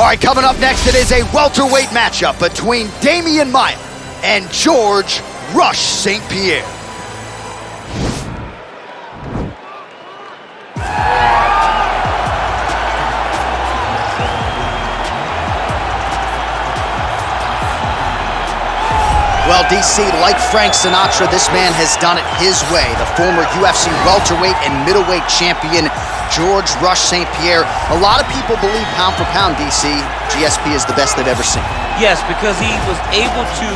All right, coming up next, it is a welterweight matchup between Demian Maia and George Rush St-Pierre. Well, DC, like Frank Sinatra, this man has done it his way. The former UFC welterweight and middleweight champion, George Rush St-Pierre. A lot of people believe pound for pound, DC, GSP is the best they've ever seen. Yes, because he was able to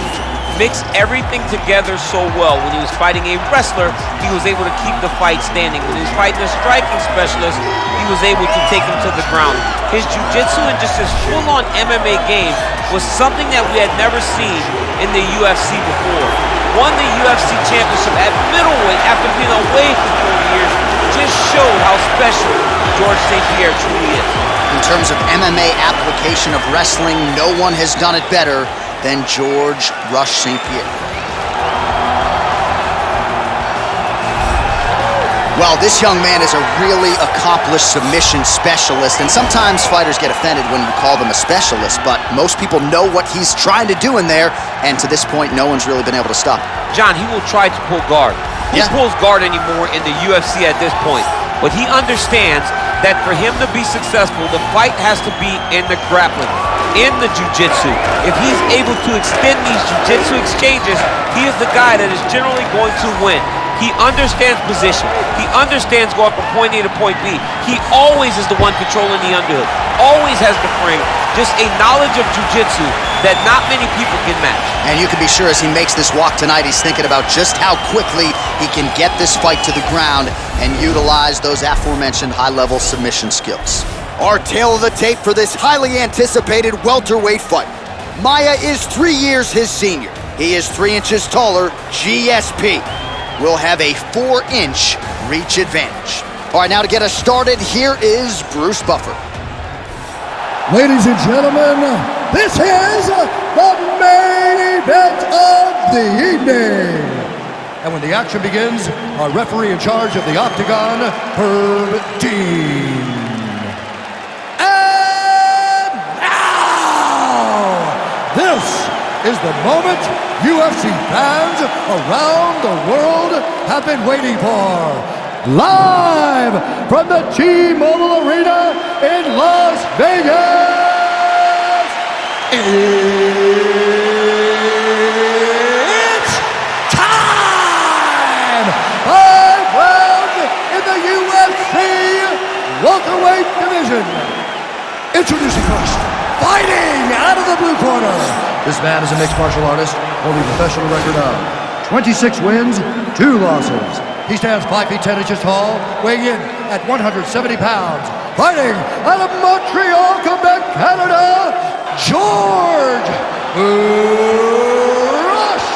mix everything together so well. When he was fighting a wrestler, he was able to keep the fight standing. When he was fighting a striking specialist, he was able to take him to the ground. His jiu-jitsu and just his full-on MMA game was something that we had never seen in the UFC before. Won the UFC championship at middleweight after being away for 4 years. Just showed how special George St-Pierre truly is. In terms of MMA application of wrestling, no one has done it better than George Rush St-Pierre. Well, this young man is a really accomplished submission specialist, and sometimes fighters get offended when you call them a specialist, but most people know what he's trying to do in there, and to this point, no one's really been able to stop him. John, he will try to pull guard. Who pulls guard anymore in the UFC at this point? But he understands that for him to be successful, the fight has to be in the grappling, in the jiu-jitsu. If he's able to extend these jiu-jitsu exchanges, he is the guy that is generally going to win. He understands position. He understands going from point A to point B. He always is the one controlling the underhook. Always has the frame. Just a knowledge of jiu-jitsu that not many people can match. And you can be sure as he makes this walk tonight, he's thinking about just how quickly he can get this fight to the ground and utilize those aforementioned high-level submission skills. Our tale of the tape for this highly anticipated welterweight fight. Maia is 3 years his senior. He is 3 inches taller. GSP will have a 4-inch reach advantage. All right, now to get us started, here is Bruce Buffer. Ladies and gentlemen, this is the main event of the evening. And when the action begins, our referee in charge of the Octagon, Herb Dean. And now, this is the moment UFC fans around the world have been waiting for. Live from the T-Mobile Arena in Las Vegas, it's time! 5 rounds in the UFC welterweight division. Introducing first, fighting out of the blue corner. This man is a mixed martial artist, holding a professional record of 26 wins, 2 losses. He stands 5 feet 10 inches tall, weighing in at 170 pounds. Fighting out of Montreal, Quebec, Canada, George Rush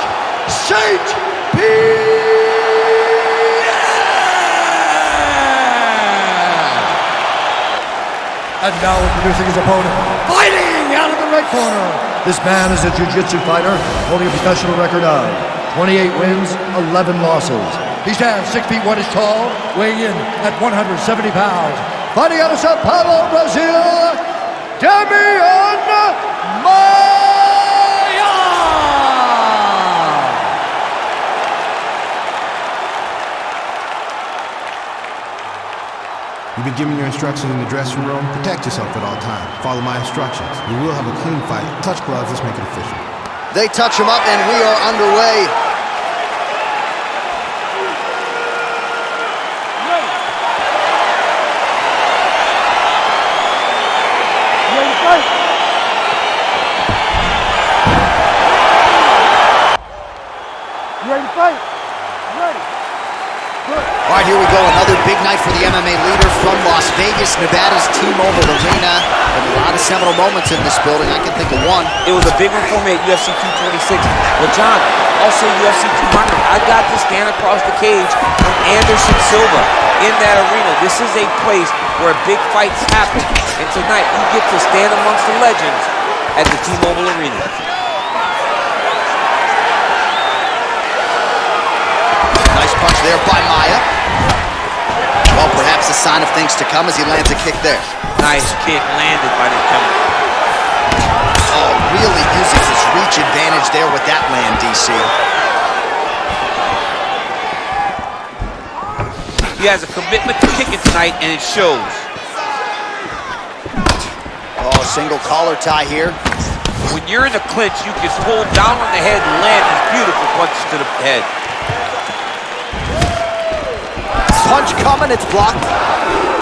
St-Pierre. And now introducing his opponent, fighting out of the red corner. This man is a jiu-jitsu fighter, holding a professional record of 28 wins, 11 losses. He stands 6 feet 1 inch tall, weighing in at 170 pounds. Fighting out of Sao Paulo, Brazil, Demian Maia! You've been given your instructions in the dressing room. Protect yourself at all times. Follow my instructions. You will have a clean fight. Touch gloves, let's make it official. They touch him up and we are underway. All right, here we go. Another big night for the MMA leader from Las Vegas, Nevada's T-Mobile Arena. A lot of seminal moments in this building. I can think of one. It was a big one for me at UFC 226. But John, also UFC 200. I got to stand across the cage from Anderson Silva in that arena. This is a place where big fights happen. And tonight, you get to stand amongst the legends at the T-Mobile Arena. Nice punch there by Maia. Well, perhaps a sign of things to come as he lands a kick there. Nice kick landed by the opponent. really uses his reach advantage there with that land, DC. He has a commitment to kicking tonight, and it shows. Oh, single collar tie here. When you're in a clinch, you can pull down on the head and land these beautiful punches to the head. Punch coming, it's blocked.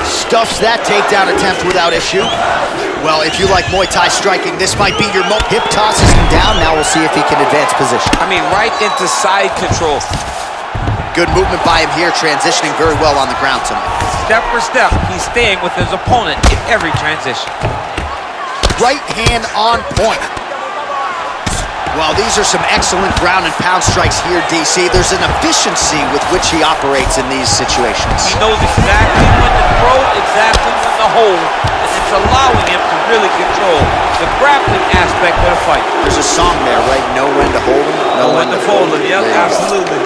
Stuffs that takedown attempt without issue. Well, if you like Muay Thai striking, this might be your hip tosses him down. Now we'll see if he can advance position. I mean, right into side control. Good movement by him here, transitioning very well on the ground tonight. Step for step, he's staying with his opponent in every transition. Right hand on point. Well, these are some excellent ground and pound strikes here, DC. There's an efficiency with which he operates in these situations. He knows exactly when to throw, exactly when to hold, and it's allowing him to really control the grappling aspect of the fight. There's a song there, right? Know when to hold him, know when to fold him. Yep, absolutely.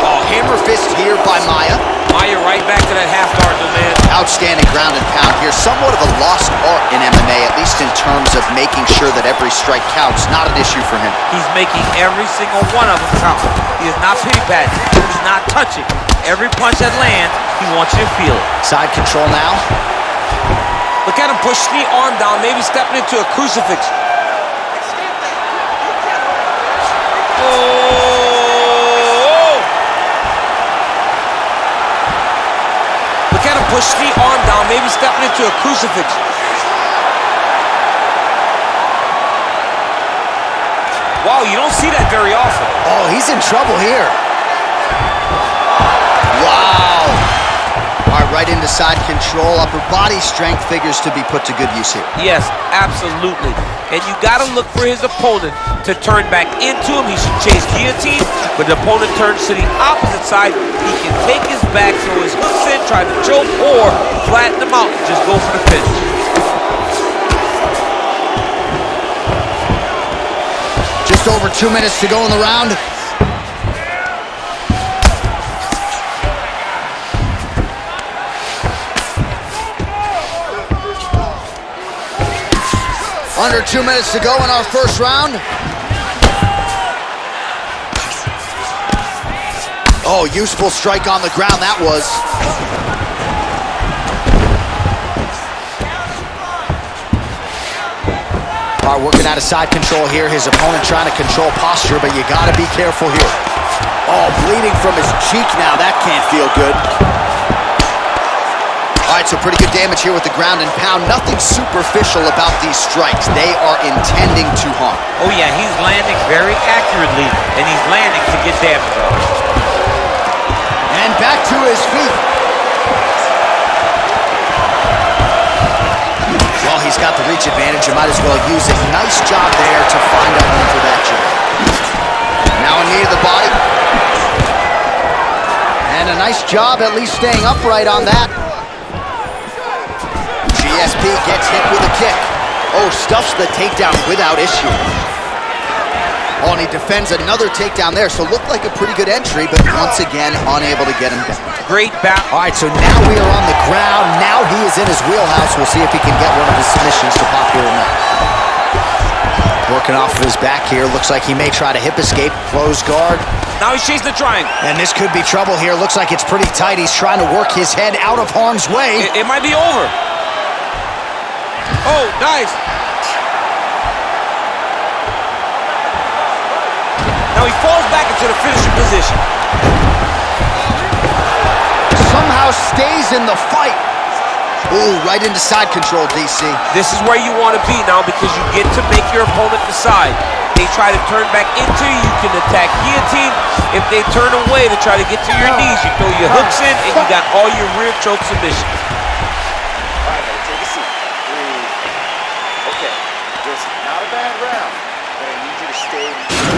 Oh, hammer fist here by Maia. Maia right back to that half guard, though, man. Outstanding ground and pound here. Somewhat of a lost art in MMA, at least in terms of making sure that every strike counts. Not an issue for him. He's making every single one of them count. He is not pity-patting. He's not touching. Every punch that lands, he wants you to feel it. Side control now. Look at him push the arm down, maybe stepping into a crucifix. Oh! Look at him push the arm down, maybe stepping into a crucifix. Wow, you don't see that very often. Oh, he's in trouble here. Wow. All right, right into side control. Upper body strength figures to be put to good use here. Yes, absolutely. And you got to look for his opponent to turn back into him. He should chase guillotine, but the opponent turns to the opposite side. He can take his back, throw his hooks in, try to choke, or flatten him out and just go for the finish. Just over 2 minutes to go in the round. Under 2 minutes to go in our first round. Oh, useful strike on the ground that was. All right, working out of side control here. His opponent trying to control posture, but you gotta be careful here. Oh, bleeding from his cheek now. That can't feel good. All right, so pretty good damage here with the ground and pound. Nothing superficial about these strikes. They are intending to harm. Oh yeah, he's landing very accurately, and he's landing to get damage on. And back to his feet. Well, he's got the reach advantage. You might as well use it. Nice job there to find a home for that jab. Now a knee to the body. And a nice job at least staying upright on that. GSP gets hit with a kick. Oh, stuffs the takedown without issue. Oh, and he defends another takedown there, so looked like a pretty good entry, but once again, unable to get him down. Great bounce. All right, so now we are on the ground. Now he is in his wheelhouse. We'll see if he can get one of his submissions to pop here or not. Working off of his back here. Looks like he may try to hip escape. Close guard. Now he's chasing the triangle. And this could be trouble here. Looks like it's pretty tight. He's trying to work his head out of harm's way. It might be over. Oh, nice. Now he falls back into the finishing position. Somehow stays in the fight. Ooh, right into side control, DC. This is where you want to be now because you get to make your opponent decide. They try to turn back into you, you can attack guillotine. If they turn away to try to get to your knees, you throw your hooks in and you got all your rear choke submission. All right, take a seat. Breathe. Okay, this is not a bad round, but I need you to stay.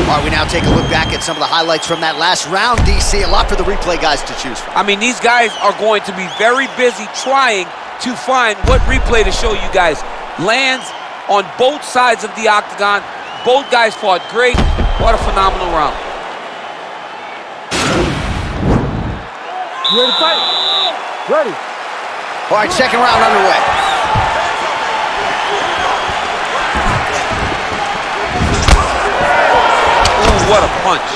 All right, we now take a look back at some of the highlights from that last round, DC. A lot for the replay guys to choose from. I mean, these guys are going to be very busy trying to find what replay to show you guys. Lands on both sides of the octagon. Both guys fought great. What a phenomenal round. You ready to fight? Ready. All right, second round underway. punch.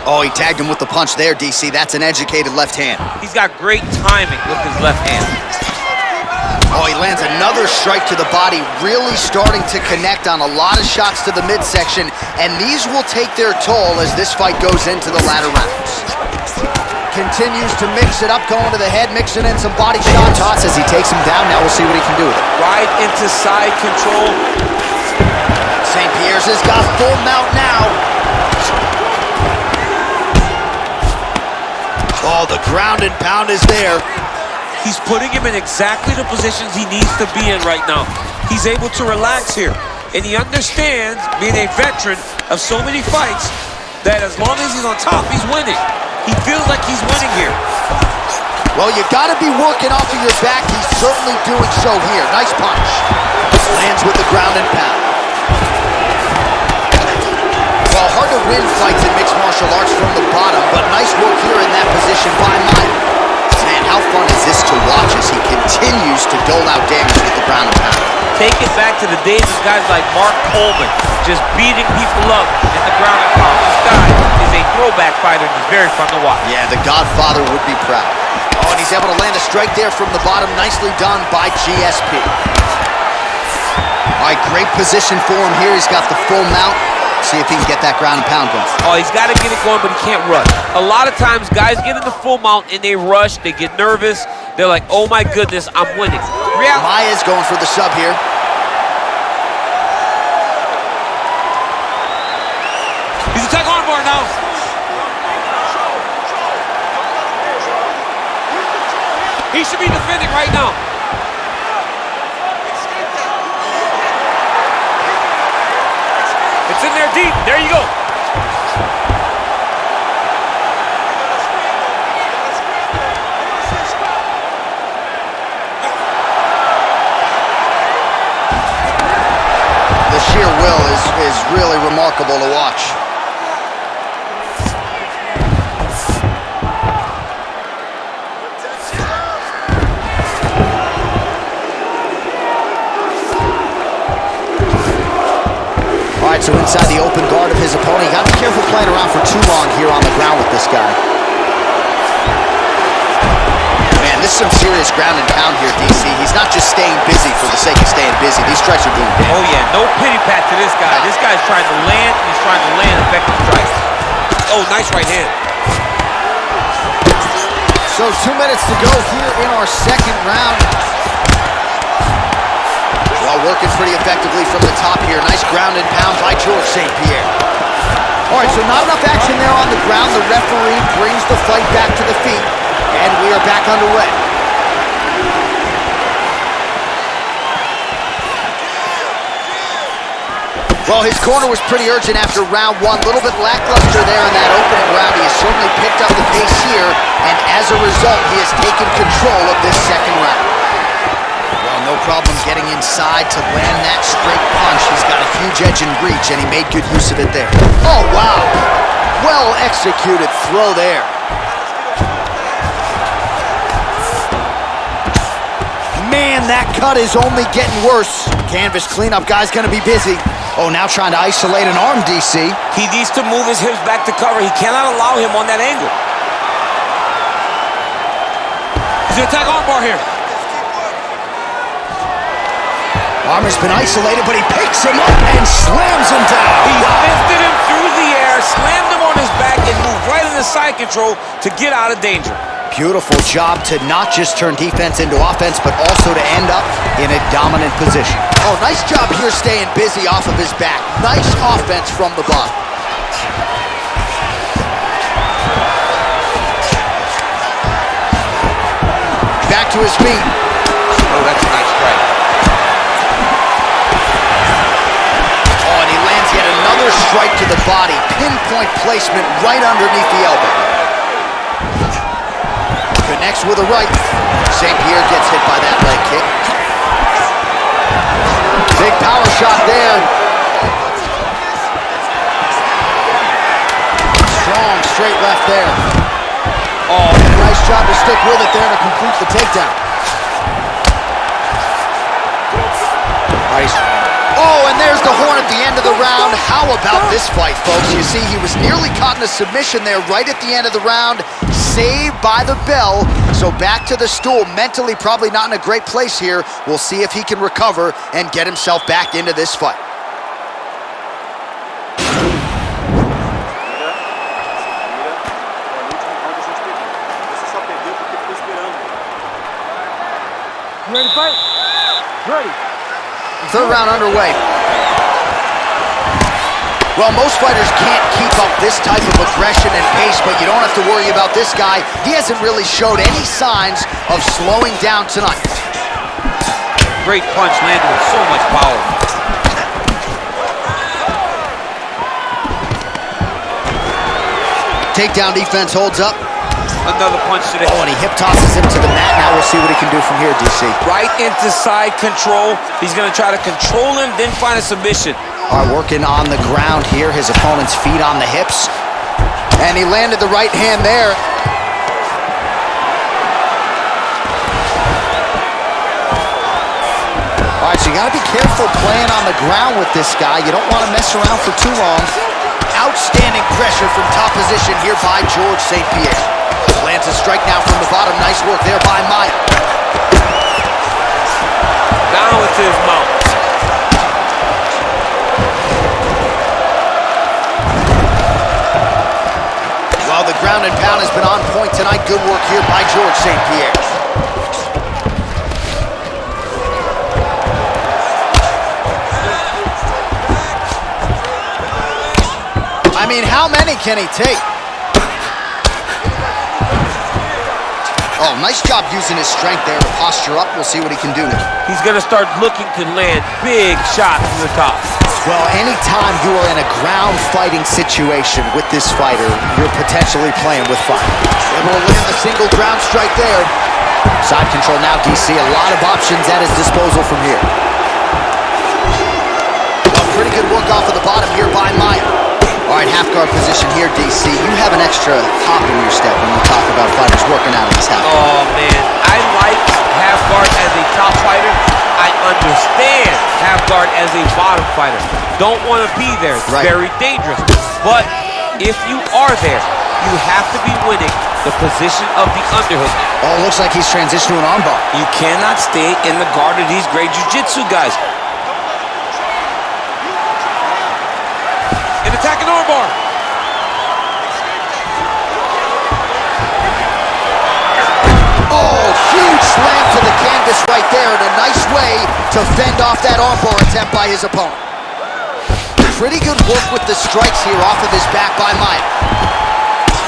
Oh, he tagged him with the punch there, DC. That's an educated left hand. He's got great timing with his left hand. Oh, he lands another strike to the body, really starting to connect on a lot of shots to the midsection, and these will take their toll as this fight goes into the latter rounds. Continues to mix it up, going to the head, mixing in some body shots. Toss as he takes him down. Now we'll see what he can do with it. Right into side control. St-Pierre's has got full mount now. Oh, the ground and pound is there. He's putting him in exactly the positions he needs to be in right now. He's able to relax here. And he understands, being a veteran of so many fights, that as long as he's on top, he's winning. He feels like he's winning here. Well, you gotta be working off of your back. He's certainly doing so here. Nice punch. Lands with the ground and pound. Well, hard to win fights in mixed martial arts from the bottom, but nice work here in that position by Maia. Man, how fun is this to watch as he continues to dole out damage with the ground and pound? Take it back to the days of guys like Mark Coleman, just beating people up in the ground and pound. This guy is a throwback fighter and he's very fun to watch. Yeah, the Godfather would be proud. Oh, and he's able to land a strike there from the bottom. Nicely done by GSP. All right, great position for him here. He's got the full mount. See if he can get that ground and pound going. Oh, he's got to get it going, but he can't rush. A lot of times, guys get in the full mount and they rush, they get nervous. They're like, oh my goodness, I'm winning. Maia's going for the sub here. He's a tag arm bar now. He should be defending right now. It's in there deep. There you go. The sheer will is really remarkable to watch. All right, so inside the open guard of his opponent, you got to be careful playing around for too long here on the ground with this guy. Man, this is some serious ground and pound here, DC. He's not just staying busy for the sake of staying busy. These strikes are doing damage. Oh yeah, no pity pat to this guy. This guy's trying to land, and he's trying to land effective strikes. Oh, nice right hand. So 2 minutes to go here in our second round. Well, working pretty effectively from the top here. Nice ground and pound by George St-Pierre. All right, so not enough action there on the ground. The referee brings the fight back to the feet, and we are back underway. Well, his corner was pretty urgent after round one. A little bit lackluster there in that opening round. He has certainly picked up the pace here, and as a result, he has taken control of this second round. No problem getting inside to land that straight punch. He's got a huge edge and reach, and he made good use of it there. Oh, wow. Well executed throw there. Man, that cut is only getting worse. Canvas cleanup guy's going to be busy. Oh, now trying to isolate an arm, DC. He needs to move his hips back to cover. He cannot allow him on that angle. He's going to attack arm bar here. Armor's been isolated, but he picks him up and slams him down. He lifted him through the air, slammed him on his back, and moved right into side control to get out of danger. Beautiful job to not just turn defense into offense, but also to end up in a dominant position. Oh, nice job here staying busy off of his back. Nice offense from the bottom. Back to his feet. Oh, that's a nice strike. Another strike to the body, pinpoint placement right underneath the elbow. Connects with a right. St-Pierre gets hit by that leg kick. Big power shot there. Strong straight left there. Oh, nice job to stick with it there to complete the takedown. Nice. Oh, and there's the horn at the end of the round. How about this fight, folks? You see, he was nearly caught in a submission there right at the end of the round. Saved by the bell. So back to the stool. Mentally probably not in a great place here. We'll see if he can recover and get himself back into this fight. Ready to fight? Ready. Third round underway. Well, most fighters can't keep up this type of aggression and pace, but you don't have to worry about this guy. He hasn't really showed any signs of slowing down tonight. Great punch landed with so much power. Takedown defense holds up. Another punch to the head. Oh, and he hip tosses him to the mat. Now we'll see what he can do from here, DC. Right into side control. He's going to try to control him, then find a submission. All right, working on the ground here. His opponent's feet on the hips. And he landed the right hand there. All right, so you got to be careful playing on the ground with this guy. You don't want to mess around for too long. Outstanding pressure from top position here by George St-Pierre. Lands a strike now from the bottom. Nice work there by Maia. Down into his mouth. Well, the ground and pound has been on point tonight. Good work here by George St-Pierre. I mean, how many can he take? Oh, nice job using his strength there to posture up. We'll see what he can do now. He's going to start looking to land big shots to the top. Well, anytime you are in a ground fighting situation with this fighter, you're potentially playing with fire. Able to land a single ground strike there. Side control now, DC. A lot of options at his disposal from here. Well, pretty good work off of the bottom here by Maia. All right, half guard position here, DC. You have an extra hop in your step when you talk about fighters working out of this half guard. Oh, man. I like half guard as a top fighter. I understand half guard as a bottom fighter. Don't want to be there. It's very dangerous. But if you are there, you have to be winning the position of the underhook. Oh, it looks like he's transitioned to an armbar. You cannot stay in the guard of these great jiu-jitsu guys. An attacking armbar. Oh, huge slam to the canvas right there, and a nice way to fend off that armbar attempt by his opponent. Pretty good work with the strikes here off of his back by Maia.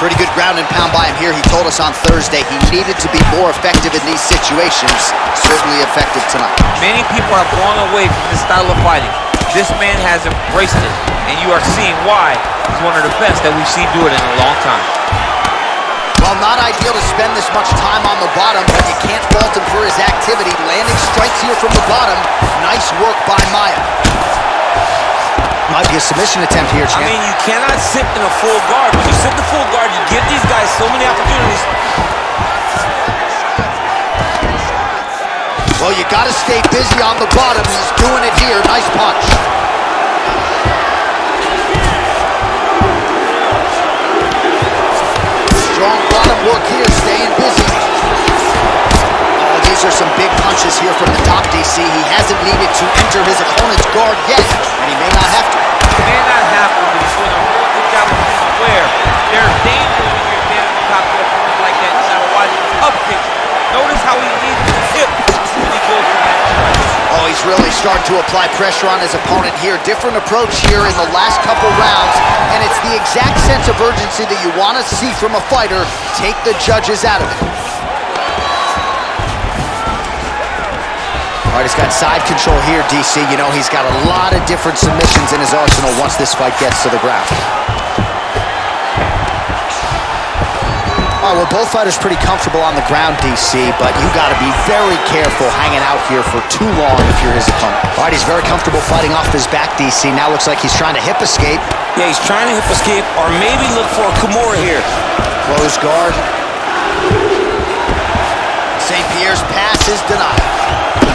Pretty good ground and pound by him here. He told us on Thursday he needed to be more effective in these situations. Certainly effective tonight. Many people have gone away from this style of fighting. This man has embraced it, and you are seeing why he's one of the best that we've seen do it in a long time. Well, not ideal to spend this much time on the bottom, but you can't fault him for his activity. Landing strikes here from the bottom. Nice work by Maia. Might be a submission attempt here, champ. I mean, you cannot sit in a full guard. When you sit in the full guard, you give these guys so many opportunities. Well, you got to stay busy on the bottom. He's doing it here. Nice punch. Strong bottom work here, staying busy. Oh, these are some big punches here from the top, DC. He hasn't needed to enter his opponent's guard yet, and he may not have to. He may not have to, but he's doing a real good job of being aware. There's danger when you're standing on top of your opponent like that. You gotta watch his up kicks. Notice how he leads his hip when he goes for that strike. Oh, he's really starting to apply pressure on his opponent here. Different approach here in the last couple rounds, and it's the exact sense of urgency that you want to see from a fighter. Take the judges out of it. All right, he's got side control here, DC. You know, he's got a lot of different submissions in his arsenal once this fight gets to the ground. All right, well, both fighters pretty comfortable on the ground, DC, but you got to be very careful hanging out here for too long if you're his opponent. All right, he's very comfortable fighting off his back, DC. Now looks like he's trying to hip escape. Yeah, he's trying to hip escape or maybe look for a Kamaru here. Close guard. St-Pierre's pass is denied.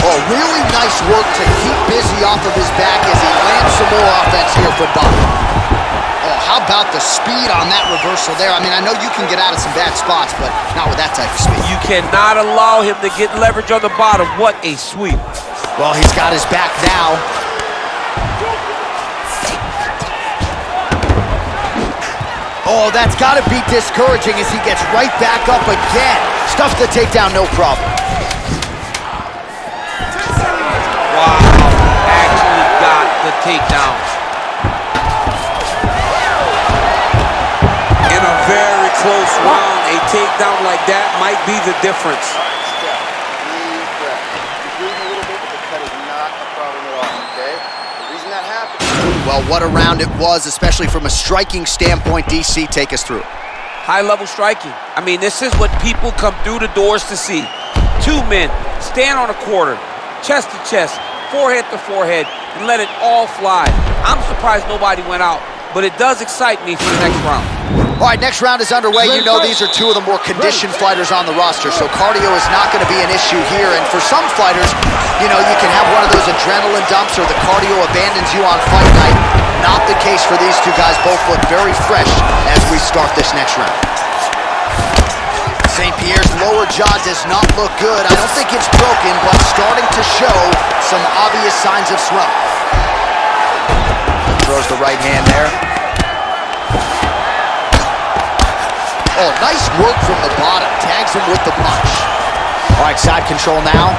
Oh, really nice work to keep busy off of his back as he lands some more offense here from bottom. Oh, how about the speed on that reversal there? I mean, I know you can get out of some bad spots, but not with that type of speed. You cannot allow him to get leverage on the bottom. What a sweep. Well, he's got his back now. Oh, that's got to be discouraging as he gets right back up again. Stuffs the takedown, no problem. Wow, actually got the takedown. In a very close round, a takedown like that might be the difference. All right, step. Deep breath. You're breathing a little bit, but the cut is not a problem at all, okay? The reason that happens... Well, what a round it was, especially from a striking standpoint. DC, take us through. High-level striking. I mean, this is what people come through the doors to see. Two men stand on a quarter, chest to chest, forehead to forehead, and let it all fly. I'm surprised nobody went out, but it does excite me for the next round. All right, next round is underway. You know these are two of the more conditioned fighters on the roster, so cardio is not going to be an issue here. And for some fighters, you know, you can have one of those adrenaline dumps or the cardio abandons you on fight night. Not the case for these two guys. Both look very fresh as we start this next round. St-Pierre's lower jaw does not look good. I don't think it's broken, but starting to show some obvious signs of swelling. Throws the right hand there. Oh, nice work from the bottom. Tags him with the punch. All right, side control now.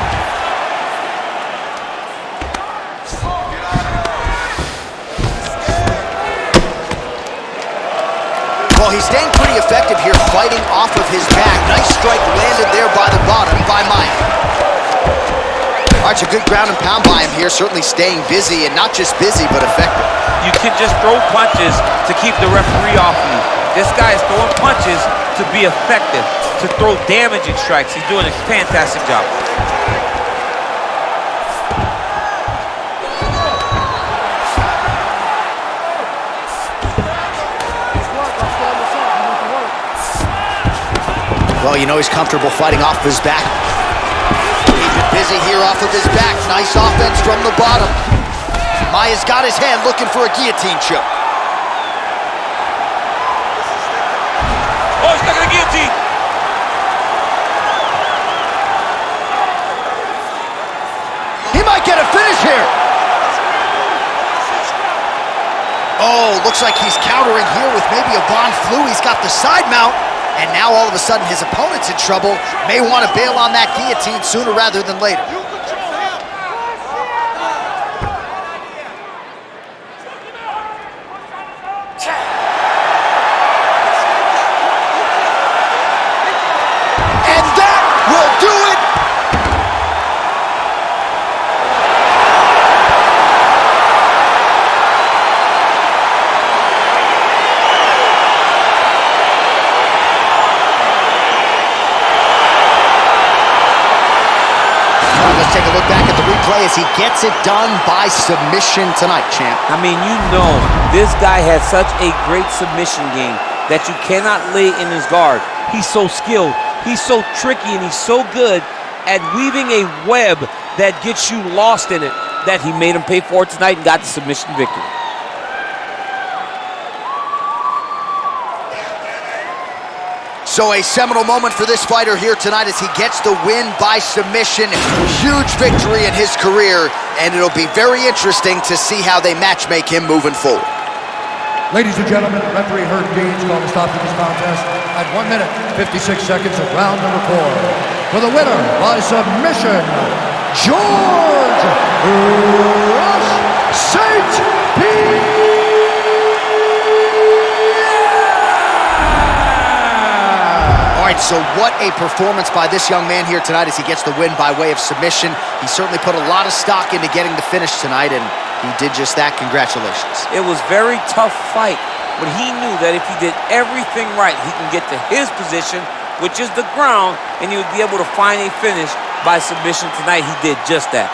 Well, he's staying pretty effective here, fighting off of his back. Nice strike landed there by the bottom by Maia. All right, it's a good ground and pound by him here, certainly staying busy, and not just busy, but effective. You can just throw punches to keep the referee off you. This guy is throwing punches to be effective, to throw damaging strikes. He's doing a fantastic job. Well, you know he's comfortable fighting off his back. Keeping busy here off of his back. Nice offense from the bottom. Maia's got his hand looking for a guillotine choke. Oh, he's stuck in the guillotine. He might get a finish here. Oh, looks like he's countering here with maybe a Von Flue. He's got the side mount. And now all of a sudden his opponent's in trouble. May want to bail on that guillotine sooner rather than later. And that will do it. Let's take a look back at the replay as he gets it done by submission tonight, champ. I mean, you know, this guy has such a great submission game that you cannot lay in his guard. He's so skilled, he's so tricky, and he's so good at weaving a web that gets you lost in it that he made him pay for it tonight and got the submission victory. So a seminal moment for this fighter here tonight as he gets the win by submission. Huge victory in his career, and it'll be very interesting to see how they match-make him moving forward. Ladies and gentlemen, referee Herb Dean's going to stop this contest at 1 minute, 56 seconds of round number 4. For the winner by submission, George Rush St-Pierre! All right, so what a performance by this young man here tonight as he gets the win by way of submission. He certainly put a lot of stock into getting the finish tonight, and he did just that. Congratulations. It was a very tough fight, but he knew that if he did everything right, he can get to his position, which is the ground, and he would be able to find a finish by submission tonight. He did just that.